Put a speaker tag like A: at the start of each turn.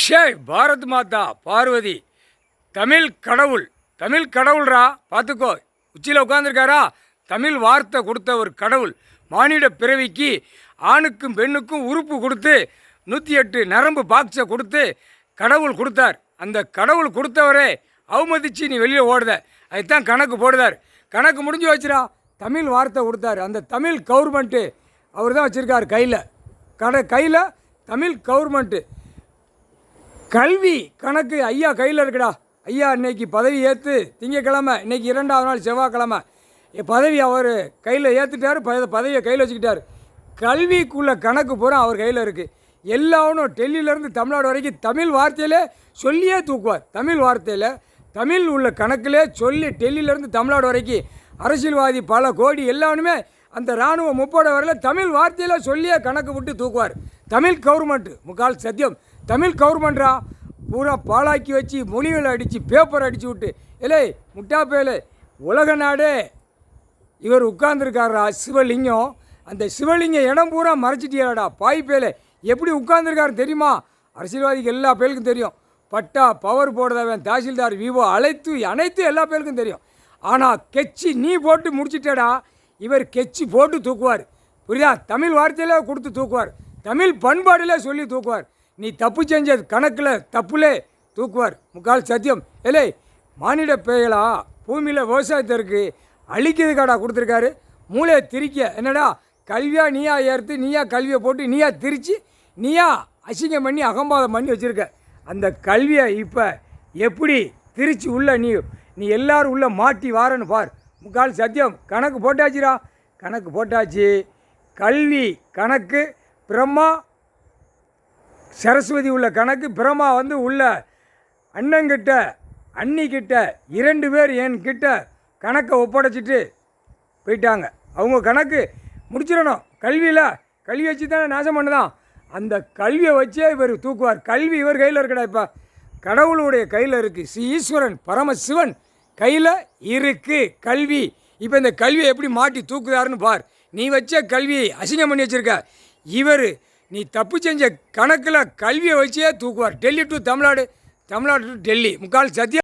A: அக்ஷய் பாரத் மாதா பார்வதி தமிழ் கடவுள். தமிழ் கடவுள்ரா, பார்த்துக்கோ. உச்சியில் உட்காந்துருக்காரா, தமிழ் வார்த்தை கொடுத்த ஒரு கடவுள். மானிட பிறவிக்கு ஆணுக்கும் பெண்ணுக்கும் உறுப்பு கொடுத்து 108 நரம்பு பாக்ஸை கொடுத்து கடவுள் கொடுத்தார். அந்த கடவுள் கொடுத்தவரே அவமதிச்சு நீ வெளியே ஓடுத, அதுதான் கணக்கு போடுதார். கணக்கு முடிஞ்சு வச்சுரா. தமிழ் வார்த்தை கொடுத்தார். அந்த தமிழ் கவர்மெண்ட்டு அவர் தான் வச்சுருக்கார் கையில் தமிழ் கவர்மெண்ட்டு. கல்வி கணக்கு ஐயா கையில் இருக்குடா. ஐயா இன்னைக்கு பதவி ஏற்று திங்கக்கிழமை, இன்றைக்கி 2வது நாள் செவ்வாய்க்கிழமை பதவி அவர் கையில் ஏற்றுட்டார். பதவியை கையில் வச்சுக்கிட்டார். கல்விக்குள்ள கணக்கு பூரா அவர் கையில் இருக்குது. எல்லாவனும் டெல்லியிலேருந்து தமிழ்நாடு வரைக்கும் தமிழ் வார்த்தையிலே சொல்லியே தூக்குவார். தமிழ் வார்த்தையில் தமிழ் உள்ள கணக்கிலே சொல்லி டெல்லியிலேருந்து தமிழ்நாடு வரைக்கும் அரசியல்வாதி பல கோடி எல்லாருமே அந்த இராணுவ முப்படை வரையில் தமிழ் வார்த்தையில் சொல்லியே கணக்கு விட்டு தூக்குவார். தமிழ் கவர்மெண்ட்டு முக்கால் சத்தியம். தமிழ் கவர்மெண்ட்ரா பூரா பாலாக்கி வச்சு மொழிகளை அடித்து பேப்பர் அடித்து விட்டு இல்லை முட்டா பேலே உலக நாடே இவர் உட்கார்ந்துருக்காரா சிவலிங்கம். அந்த சிவலிங்கம் இடம் பூரா மறைச்சிட்டியாடா பாய் பேலே. எப்படி உட்கார்ந்துருக்காரு தெரியுமா? அரசியல்வாதிக்கு எல்லா பேருக்கும் தெரியும். பட்டா பவர் போடுறவன் தாசில்தார் விவோ அனைத்து எல்லா பேருக்கும் தெரியும். ஆனால் கெச்சி நீ போட்டு முடிச்சிட்டடா. இவர் கெச்சி போட்டு தூக்குவார். புரியுதா? தமிழ் வார்த்தையிலே கொடுத்து தூக்குவார். தமிழ் பண்பாடிலே சொல்லி தூக்குவார். நீ தப்பு செஞ்ச கணக்கில் தப்புலே தூக்குவார். முக்கால் சத்தியம். இல்லை மானிட பேயலா பூமியில் விவசாயத்திற்கு அழிக்கிறதுக்காடா கொடுத்துருக்காரு. மூளையை திரிக்க என்னடா கல்வியாக நீயா ஏற்று நீயா கல்வியை போட்டு நீயா திரித்து நீயா அசிங்கம் பண்ணி அகம்பாதம் பண்ணி வச்சுருக்க. அந்த கல்வியை இப்போ எப்படி திரிச்சு உள்ள நீ எல்லோரும் உள்ளே மாட்டி வாரன்னு பார். முக்கால் சத்தியம். கணக்கு போட்டாச்சுரா. கணக்கு போட்டாச்சு. கல்வி கணக்கு பிரம்மா சரஸ்வதி உள்ள கணக்கு. பிரம்மா உள்ள அண்ணங்கிட்ட அண்ணிக்கிட்ட 2 பேர் என்கிட்ட கணக்கை ஒப்படைச்சிட்டு போயிட்டாங்க. அவங்க கணக்கு முடிச்சிடணும். கல்வி வச்சு தானே நாசம் பண்ணுதான். அந்த கல்வியை வச்சே இவர் தூக்குவார். கல்வி இவர் கையில் இருக்கடா. இப்போ கடவுளுடைய கையில் இருக்குது. ஸ்ரீ ஈஸ்வரன் பரமசிவன் கையில் இருக்குது கல்வி. இப்போ இந்த கல்வியை எப்படி மாட்டி தூக்குதாருன்னு பார். நீ வச்ச கல்வியை அசிங்கம் பண்ணி வச்சுருக்க. இவர் நீ தப்பு செஞ்ச கணக்கில் கல்வியை வச்சே தூக்குவார். Delhi to Tamil Nadu, Tamil Nadu to Delhi. முக்கால் சத்தியம்.